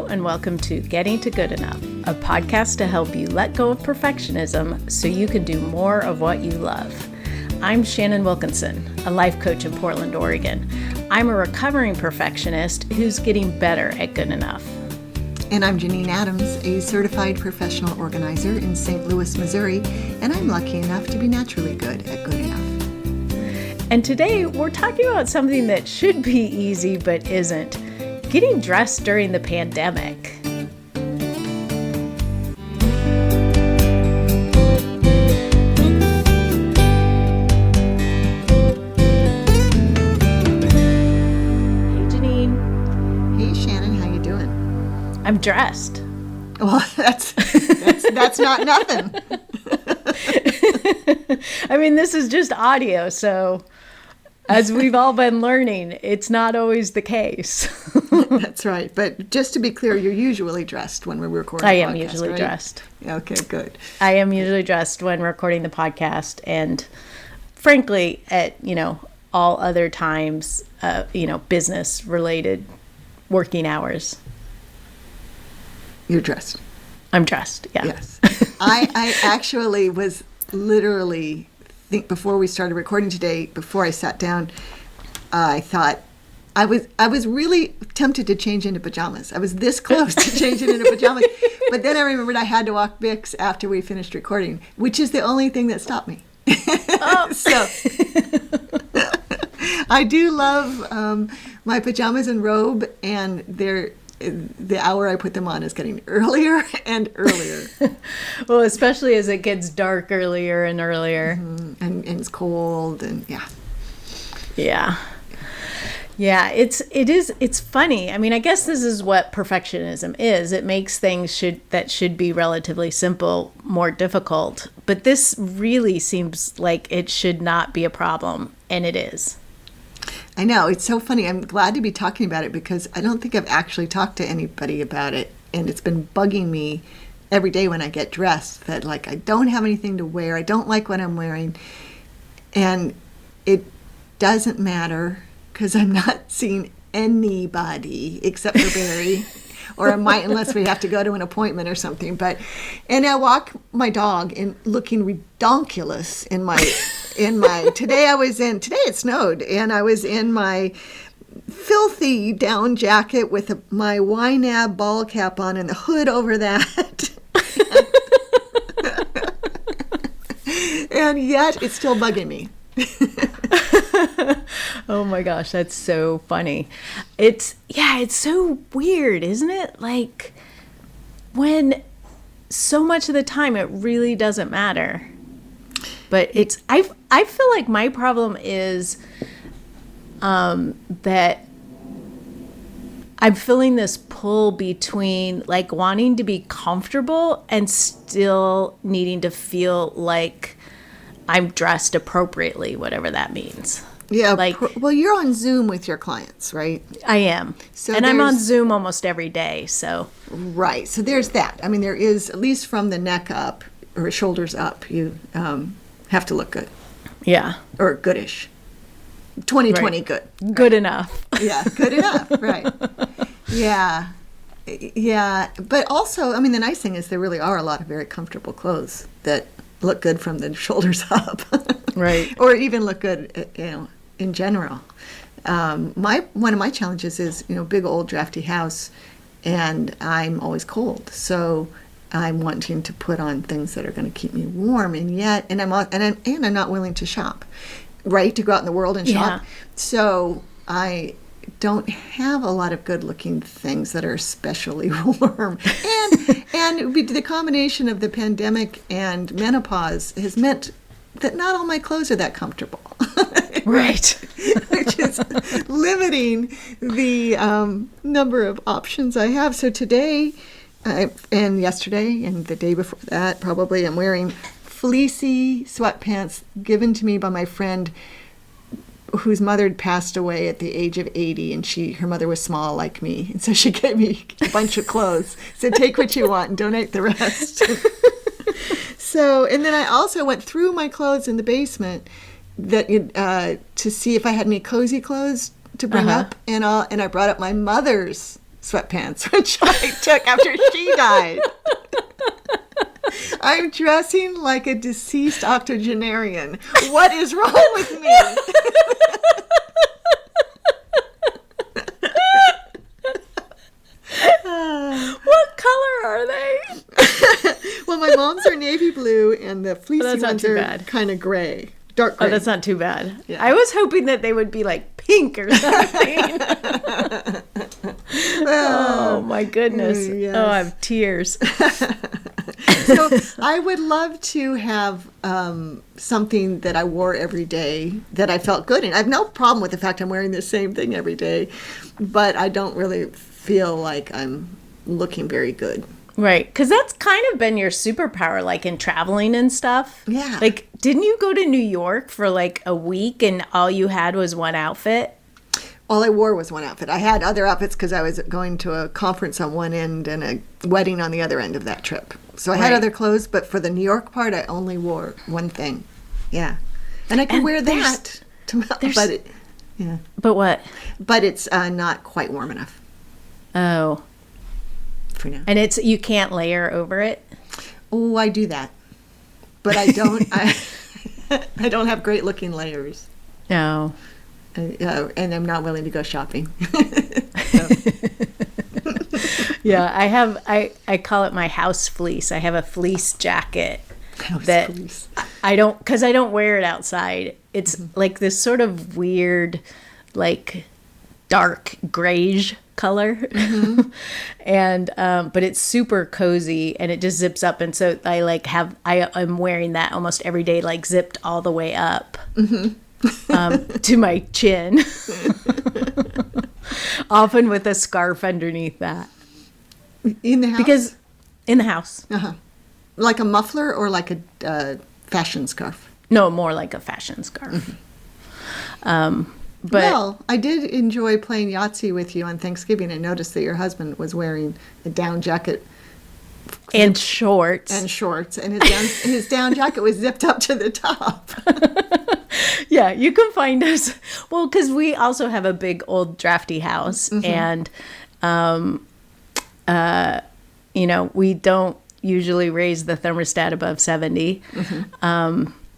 and welcome to Getting to Good Enough, a podcast to help you let go of perfectionism so you can do more of what you love. I'm Shannon Wilkinson, a life coach in Portland, Oregon. I'm a recovering perfectionist who's getting better at good enough. And I'm Janine Adams, a certified professional organizer in St. Louis, Missouri, and I'm lucky enough to be naturally good at good enough. And today we're talking about something that should be easy but isn't: getting dressed during the pandemic. Hey Janine. Hey Shannon, how you doing? I'm dressed. Well, that's not nothing. I mean, this is just audio, so as we've all been learning, it's not always the case. That's right. But just to be clear, you're usually dressed when we're recording I the am podcast, usually right? dressed. Okay, good. I am usually dressed when recording the podcast, and frankly, at, all other times, business-related working hours. You're dressed. I'm dressed, yeah. Yes. I actually was literally, before we started recording today, before I sat down, I thought, I was really tempted to change into pajamas. I was this close to changing into pajamas. But then I remembered I had to walk Bix after we finished recording, which is the only thing that stopped me. Oh. So I do love my pajamas and robe, and the hour I put them on is getting earlier and earlier. Well, especially as it gets dark earlier and earlier. Mm-hmm. And it's cold, and yeah. Yeah, it's funny. I mean, I guess this is what perfectionism is. It makes things that should be relatively simple more difficult. But this really seems like it should not be a problem, and it is. I know. It's so funny. I'm glad to be talking about it because I don't think I've actually talked to anybody about it. And it's been bugging me every day when I get dressed that, I don't have anything to wear. I don't like what I'm wearing. And it doesn't matter because I'm not seeing anybody except for Barry. Or I might, unless we have to go to an appointment or something. And I walk my dog in looking redonkulous today it snowed, and I was in my filthy down jacket with my YNAB ball cap on and the hood over that. And yet it's still bugging me. Oh my gosh, that's so funny. It's so weird, isn't it? Like, when so much of the time it really doesn't matter. But I feel like my problem is that I'm feeling this pull between wanting to be comfortable and still needing to feel like I'm dressed appropriately, whatever that means. Yeah. Well, you're on Zoom with your clients, right? I am. And I'm on Zoom almost every day, so. Right. So there's that. I mean, there is, at least from the neck up or shoulders up, you have to look good. Yeah. Or goodish. 2020 right. Good. Good enough. Yeah, good enough. Right. Yeah. Yeah. But also, I mean, the nice thing is there really are a lot of very comfortable clothes that look good from the shoulders up. Right. Or even look good, in general. One of my challenges is, big old drafty house, and I'm always cold. So I'm wanting to put on things that are going to keep me warm, and I'm not willing to shop, right? To go out in the world and shop. Yeah. So I don't have a lot of good-looking things that are especially warm, and the combination of the pandemic and menopause has meant that not all my clothes are that comfortable. Right. Which is limiting the number of options I have. So today, and yesterday, and the day before that, probably, I'm wearing fleecy sweatpants given to me by my friend whose mother had passed away at the age of 80, and her mother was small like me, and so she gave me a bunch of clothes. Said, take what you want and donate the rest. So, and then I also went through my clothes in the basement to see if I had any cozy clothes to bring up, and I brought up my mother's sweatpants, which I took after she died. I'm dressing like a deceased octogenarian. What is wrong with me? What color are they? Well, my mom's are navy blue, and the fleecy ones are bad. kind of gray, dark gray. Oh, that's not too bad. Yeah. I was hoping that they would be like pink or something. Oh, my goodness. Yes. Oh, I have tears. So I would love to have something that I wore every day that I felt good in. I have no problem with the fact I'm wearing the same thing every day, but I don't really feel like I'm looking very good. Right, because that's kind of been your superpower, like in traveling and stuff. Yeah. Like, didn't you go to New York for like a week and all you had was one outfit? All I wore was one outfit. I had other outfits because I was going to a conference on one end and a wedding on the other end of that trip. So I had other clothes, but for the New York part, I only wore one thing. Yeah. And I can wear that. Yeah. But what? But it's not quite warm enough. Oh. For now. And you can't layer over it? Oh, I do that. But I don't, I don't have great looking layers. No. And I'm not willing to go shopping. Yeah, I call it my house fleece. I have a fleece jacket Fleece. I don't wear it outside. It's like this sort of weird, like dark grayish color. And but it's super cozy and it just zips up, and so I'm wearing that almost every day, like zipped all the way up. To my chin. Often with a scarf underneath that. In the house? Because in the house. Like a muffler or like a fashion scarf? No, more like a fashion scarf. But well, I did enjoy playing Yahtzee with you on Thanksgiving and noticed that your husband was wearing a down jacket. And shorts. And his down jacket was zipped up to the top. Yeah, you can find us. Well, because we also have a big old drafty house. And, we don't usually raise the thermostat above 70,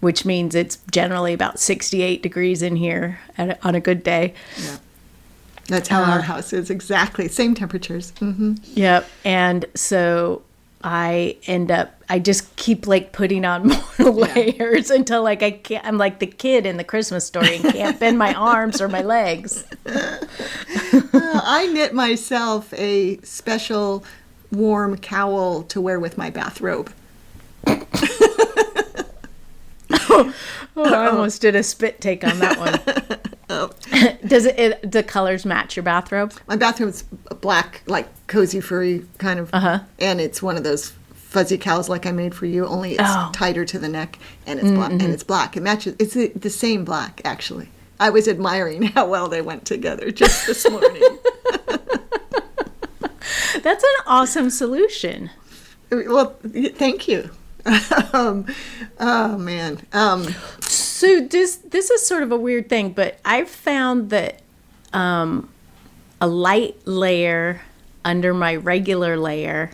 which means it's generally about 68 degrees in here on a good day. Yeah. That's how our house is, exactly. Same temperatures. Yep. And so I just keep like putting on more layers until like I'm like the kid in the Christmas Story and can't bend my arms or my legs. I knit myself a special warm cowl to wear with my bathrobe. I almost did a spit take on that one. Does the colors match your bathrobe? My bathrobe's black, like cozy, furry kind of, and it's one of those fuzzy cowls like I made for you. Only it's tighter to the neck, and it's black. And it's black. It matches. It's the same black, actually. I was admiring how well they went together just this morning. That's an awesome solution. Well, thank you. Oh man. So this is sort of a weird thing, but I've found that a light layer under my regular layer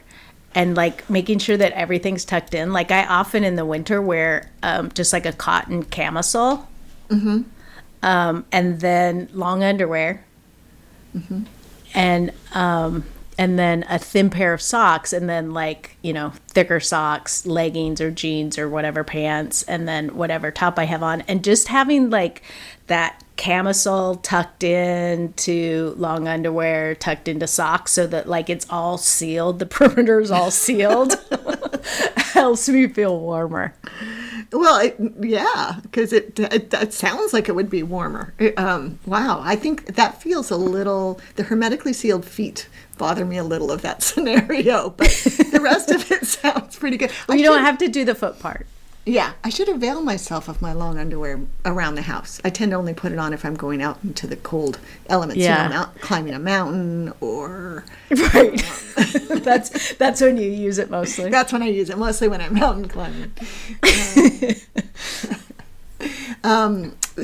and like making sure that everything's tucked in. Like I often in the winter wear just like a cotton camisole, and then long underwear, and then a thin pair of socks, and then like, thicker socks, leggings or jeans or whatever, pants, and then whatever top I have on. And just having like that camisole tucked into long underwear, tucked into socks so that like it's all sealed, the perimeter's all sealed, helps me feel warmer. Well, yeah, because it sounds like it would be warmer. Wow, I think that feels a little, the hermetically sealed feet bother me a little of that scenario, but the rest of it sounds pretty good. Well, you don't have to do the foot part. Yeah, I should avail myself of my long underwear around the house. I tend to only put it on if I'm going out into the cold elements. Yeah. I'm out climbing a mountain or... Right. That's when you use it mostly. That's when I use it, mostly when I'm mountain climbing.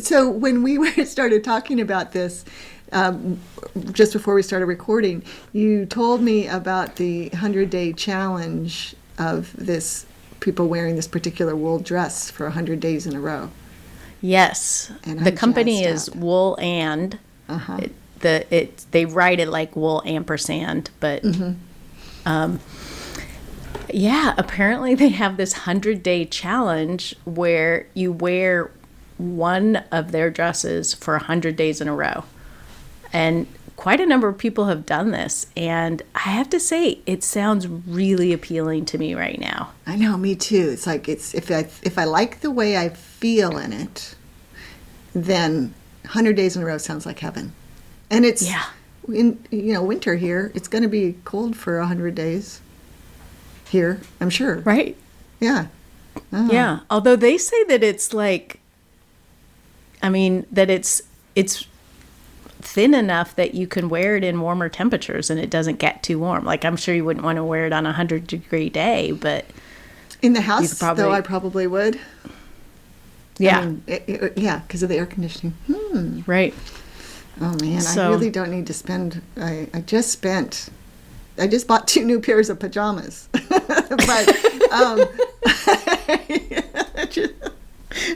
So when we started talking about this, just before we started recording, you told me about the 100-day challenge of this people wearing this particular wool dress for 100 days in a row. Yes. And the I'm company jazzed is up. Wool and. Uh-huh. They write it like wool ampersand, but yeah, apparently they have this 100-day challenge where you wear one of their dresses for 100 days in a row. And quite a number of people have done this. And I have to say, it sounds really appealing to me right now. I know, me too. It's like if I like the way I feel in it, then 100 days in a row sounds like heaven. And it's in winter here. It's going to be cold for 100 days here, I'm sure. Right. Yeah. Oh. Yeah. Although they say that it's like, that it's thin enough that you can wear it in warmer temperatures and it doesn't get too warm. Like, I'm sure you wouldn't want to wear it on a 100-degree day, but in the house, though, I probably would. Yeah. Yeah, because of the air conditioning. Right. Oh, man, I really don't need to spend... I just bought 2 new pairs of pajamas. But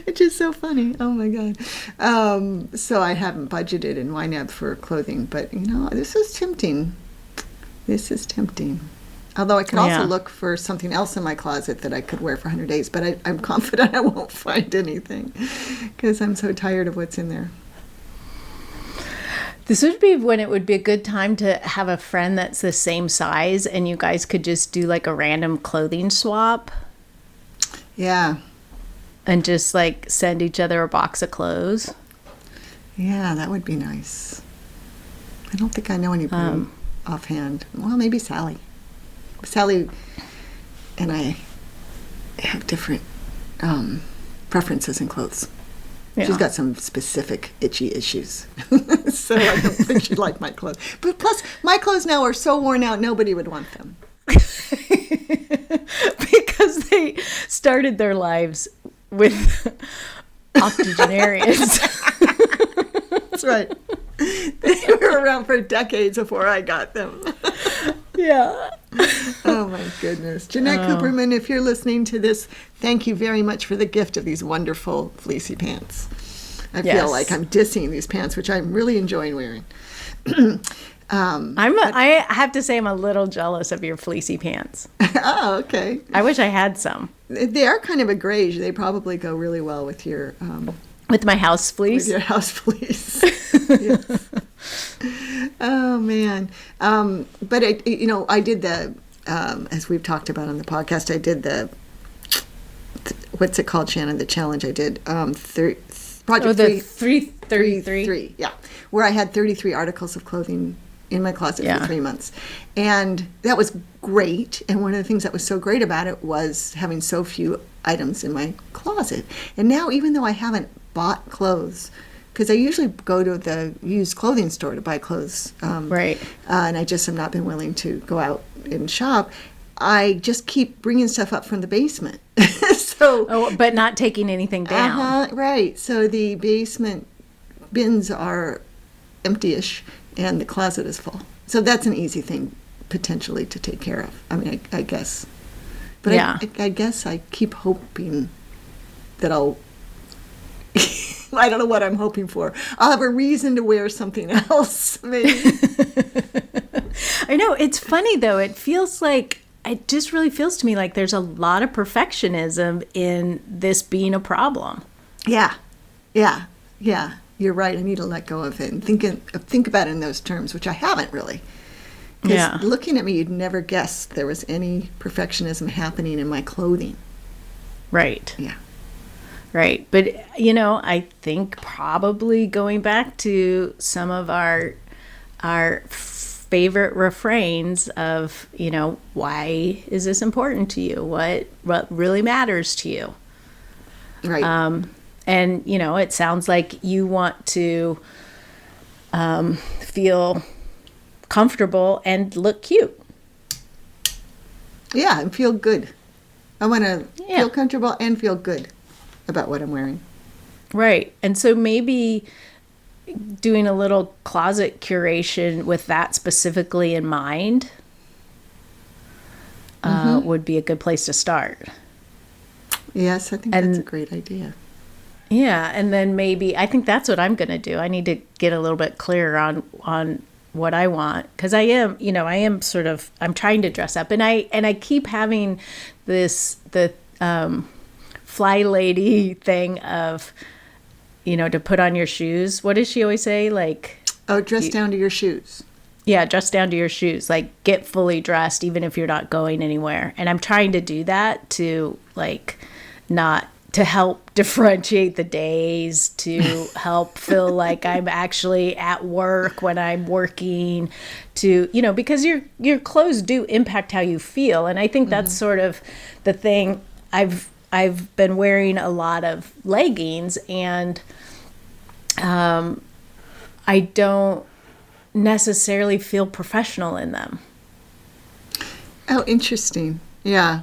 it's just so funny. Oh, my God. So I haven't budgeted in YNAB for clothing. But, this is tempting. Although I could also look for something else in my closet that I could wear for 100 days. But I'm confident I won't find anything because I'm so tired of what's in there. This would be when it would be a good time to have a friend that's the same size and you guys could just do like a random clothing swap. Yeah. And just like send each other a box of clothes. Yeah, that would be nice. I don't think I know anybody offhand. Well, maybe Sally. Sally and I have different preferences in clothes. Yeah. She's got some specific itchy issues. So I don't think she'd like my clothes. But plus, my clothes now are so worn out, nobody would want them. Because they started their lives with octogenarians. That's right. They were around for decades before I got them. Yeah. Oh, my goodness. Jeanette Cooperman, if you're listening to this, thank you very much for the gift of these wonderful fleecy pants. I feel like I'm dissing these pants, which I'm really enjoying wearing. I have to say I'm a little jealous of your fleecy pants. Oh, okay. I wish I had some. They are kind of a grayish. They probably go really well with your... with my house fleece? With your house fleece. Yes. Oh, man. But, I did the, as we've talked about on the podcast, I did the, what's it called, Shannon? The challenge I did. Project 333. Yeah. Where I had 33 articles of clothing in my closet for 3 months. And that was great. And one of the things that was so great about it was having so few items in my closet. And now, even though I haven't bought clothes, because I usually go to the used clothing store to buy clothes. Right. And I just have not been willing to go out and shop. I just keep bringing stuff up from the basement. But not taking anything down. Right. So the basement bins are empty-ish and the closet is full. So that's an easy thing potentially to take care of. I mean, I guess. But yeah. I guess I keep hoping that I'll... I don't know what I'm hoping for. I'll have a reason to wear something else, maybe. I know. It's funny, though. It just really feels to me like there's a lot of perfectionism in this being a problem. Yeah. You're right. I need to let go of it and think about it in those terms, which I haven't really. Because looking at me, you'd never guess there was any perfectionism happening in my clothing. Right. Yeah. Right. But, I think probably going back to some of our favorite refrains of, why is this important to you? What really matters to you? Right. And, it sounds like you want to feel comfortable and look cute. Yeah, and feel good. I want to feel comfortable and feel good about what I'm wearing. Right. And so maybe doing a little closet curation with that specifically in mind would be a good place to start. Yes, I think that's a great idea. Yeah, and then maybe I think that's what I'm going to do. I need to get a little bit clearer on what I want, because I'm trying to dress up, and I keep having the fly lady thing of, to put on your shoes. What does she always say? Like, dress down to your shoes. Yeah, dress down to your shoes. Like, get fully dressed even if you're not going anywhere. And I'm trying to do that to to help differentiate the days, to help feel like I'm actually at work when I'm working, because your clothes do impact how you feel. And I think that's sort of the thing. I've been wearing a lot of leggings, and I don't necessarily feel professional in them. Oh, interesting. Yeah.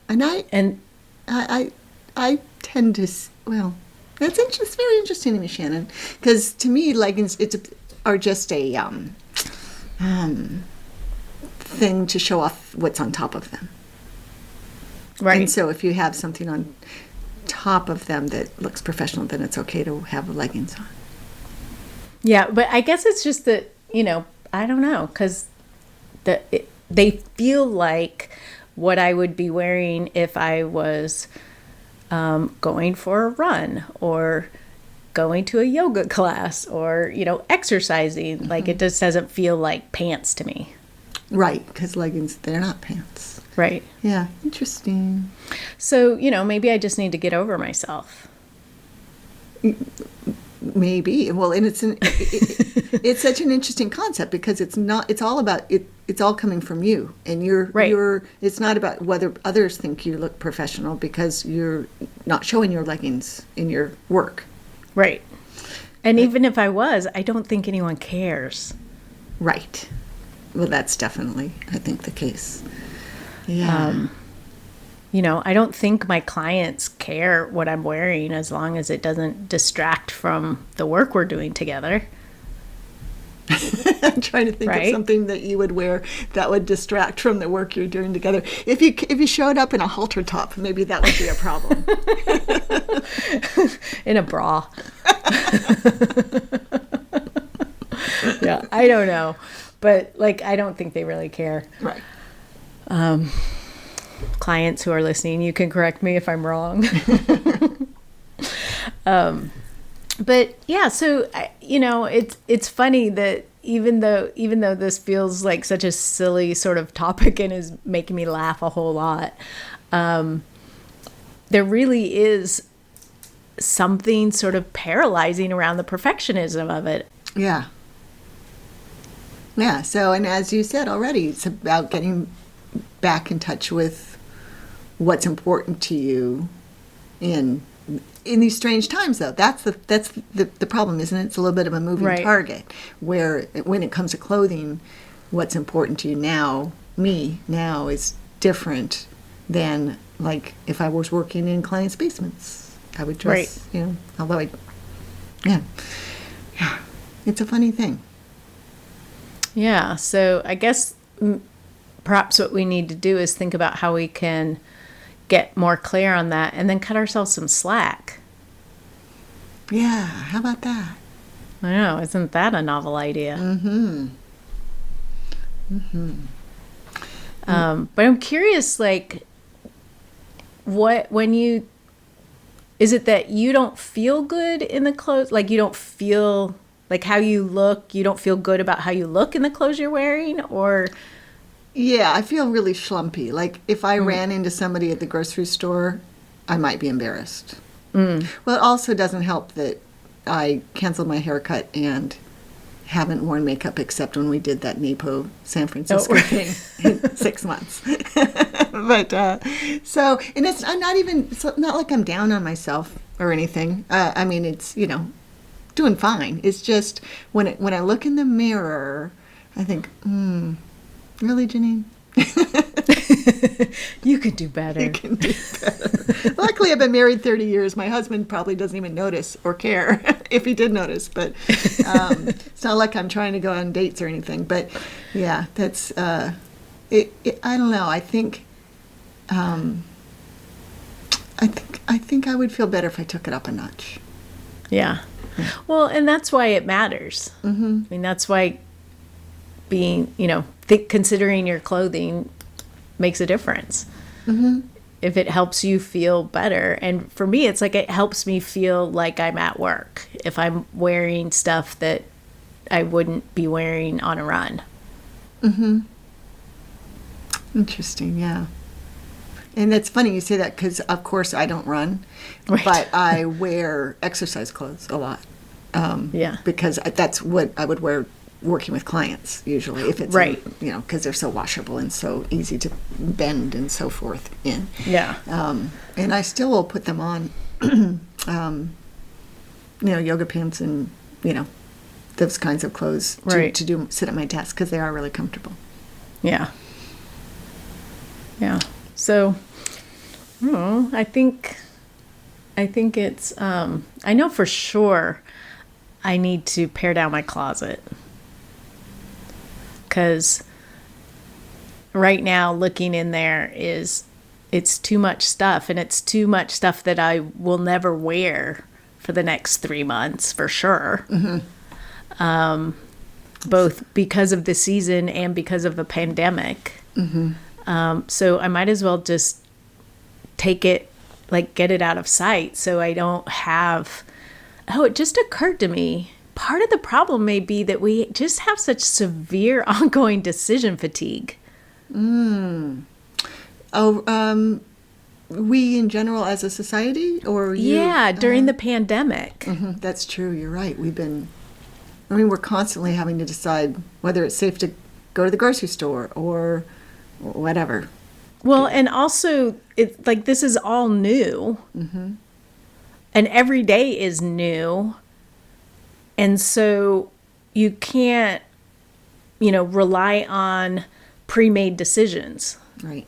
And I tend to, well, it's very interesting to me, Shannon, because to me, leggings are just a thing to show off what's on top of them. Right. And so if you have something on top of them that looks professional, then it's okay to have leggings on. Yeah, but I guess it's just that, I don't know, because they feel like what I would be wearing if I was going for a run or going to a yoga class or, exercising. Like, it just doesn't feel like pants to me. Right, because leggings, they're not pants. Right. Yeah, interesting. So, maybe I just need to get over myself. Maybe. Well, and it's such an interesting concept, because it's all about it. It's all coming from you, and it's not about whether others think you look professional because you're not showing your leggings in your work. Right. And even if I was, I don't think anyone cares. Right. Well, that's definitely, I think, the case. Yeah. I don't think my clients care what I'm wearing as long as it doesn't distract from the work we're doing together. I'm trying to think of something that you would wear that would distract from the work you're doing together. If you showed up in a halter top, maybe that would be a problem. In a bra. Yeah, I don't know. But, I don't think they really care. Right. Clients who are listening, you can correct me if I'm wrong. But yeah, so it's funny that even though this feels like such a silly sort of topic and is making me laugh a whole lot, there really is something sort of paralyzing around the perfectionism of it. Yeah. Yeah. So, and as you said already, it's about getting back in touch with what's important to you in these strange times, though. That's the problem, isn't it? It's a little bit of a moving target, where when it comes to clothing, what's important to you now is different than, like, if I was working in clients' basements. I would dress, although yeah, it's a funny thing. Yeah, so I guess perhaps what we need to do is think about how we can get more clear on that and then cut ourselves some slack. Yeah, how about that? I know, isn't that a novel idea? Mm-hmm. Mm-hmm. But I'm curious, is it that you don't feel good in the clothes? Like, you don't feel like how you look, you don't feel good about how you look in the clothes you're wearing, or... Yeah, I feel really schlumpy. Like, if I ran into somebody at the grocery store, I might be embarrassed. Well, it also doesn't help that I canceled my haircut and haven't worn makeup except when we did that NAPO San Francisco thing in 6 months. But, so, and it's not like I'm down on myself or anything. I mean, it's, doing fine. It's just when I look in the mirror, I think, really, Janine? You could do better. You can do better. Luckily, I've been married 30 years. My husband probably doesn't even notice or care if he did notice. But it's not like I'm trying to go on dates or anything. But yeah, that's I don't know. I think I would feel better if I took it up a notch. Yeah. Well, and that's why it matters. Mm-hmm. I mean, that's why being, considering your clothing makes a difference. Mm-hmm. If it helps you feel better. And for me, it's like it helps me feel like I'm at work if I'm wearing stuff that I wouldn't be wearing on a run. Mm-hmm. Interesting, yeah. And it's funny you say that because, of course, I don't run, right. But I wear exercise clothes a lot. Yeah. Because that's what I would wear working with clients usually, if it's right. Because they're so washable and so easy to bend and so forth in. Yeah. And I still will put them on, yoga pants and those kinds of clothes right. to sit at my desk because they are really comfortable. Yeah. Yeah. So, I think it's, I know for sure I need to pare down my closet. Because right now looking in there it's too much stuff, and it's too much stuff that I will never wear for the next 3 months for sure. Mm-hmm. Both because of the season and because of the pandemic. Mm-hmm. So I might as well just take it, get it out of sight so I don't have... Oh, it just occurred to me, part of the problem may be that we just have such severe ongoing decision fatigue. We in general as a society, or you? Yeah, during the pandemic. Mm-hmm, that's true. You're right. We're constantly having to decide whether it's safe to go to the grocery store or whatever. Well, and also, it's this is all new. Mm-hmm. And every day is new. And so you can't, rely on pre-made decisions. Right.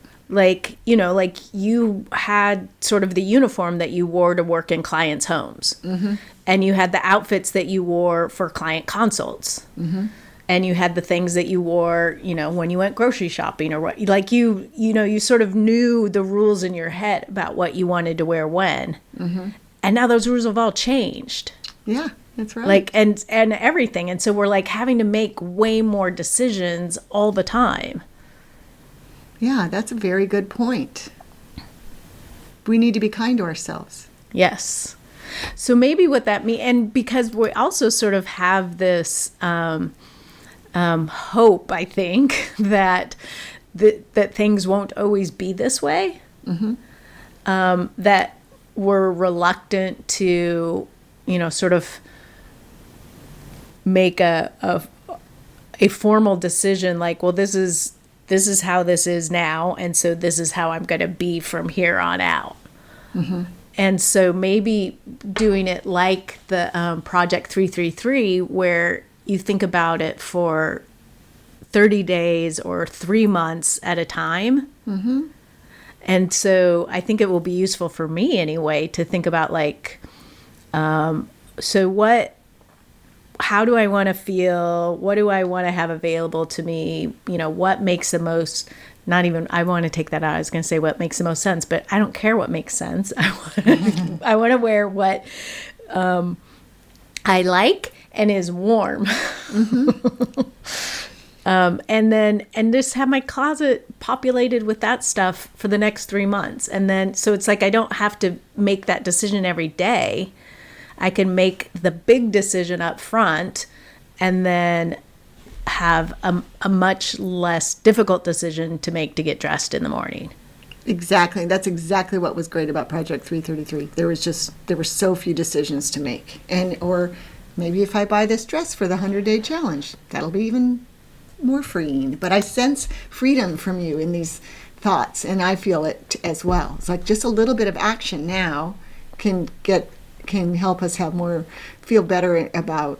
You had sort of the uniform that you wore to work in clients' homes. Mm-hmm. And you had the outfits that you wore for client consults. Mm-hmm. And you had the things that you wore, when you went grocery shopping or what, you sort of knew the rules in your head about what you wanted to wear when. Mm-hmm. And now those rules have all changed. Yeah, that's right. And everything. And so we're having to make way more decisions all the time. Yeah, that's a very good point. We need to be kind to ourselves. Yes. So maybe what that means, and because we also sort of have this hope, I think, that things won't always be this way. Mm-hmm. That we're reluctant to, sort of make a formal decision well, this is how this is now, and so this is how I'm going to be from here on out. Mm-hmm. And so maybe doing it like the Project 333, where you think about it for 30 days or 3 months at a time. Mm-hmm. And so I think it will be useful for me anyway to think about how do I want to feel? What do I want to have available to me? What makes the most, I want to take that out. I was going to say what makes the most sense, but I don't care what makes sense. I want to wear what I like and is warm. Mm-hmm. And just have my closet populated with that stuff for the next 3 months. And then, so it's I don't have to make that decision every day. I can make the big decision up front and then have a much less difficult decision to make to get dressed in the morning. Exactly. That's exactly what was great about Project 333. There were so few decisions to make. Or maybe if I buy this dress for the 100-day challenge, that'll be even more freeing. But I sense freedom from you in these thoughts, and I feel it as well. It's just a little bit of action now can help us feel better about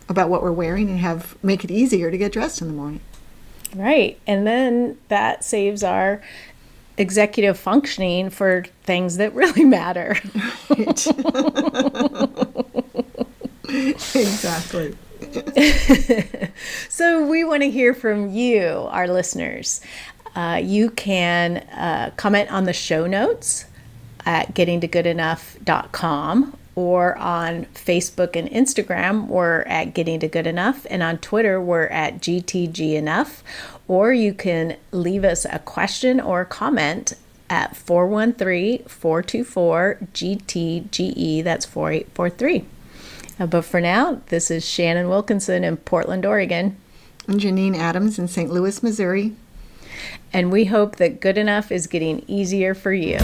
what we're wearing and make it easier to get dressed in the morning. Right. And then that saves our executive functioning for things that really matter. Right. Exactly. So we want to hear from you, our listeners. You can comment on the show notes at gettingtogoodenough.com, or on Facebook and Instagram, we're at Getting to Good Enough, and on Twitter, we're at GTG Enough. Or you can leave us a question or comment at 413-424-GTGE. That's 4843. But for now, this is Shannon Wilkinson in Portland, Oregon. I'm Janine Adams in St. Louis, Missouri. And we hope that good enough is getting easier for you.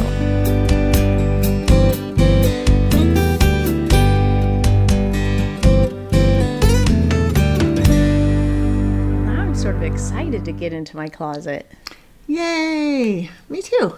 Now I'm sort of excited to get into my closet. Yay! Me too.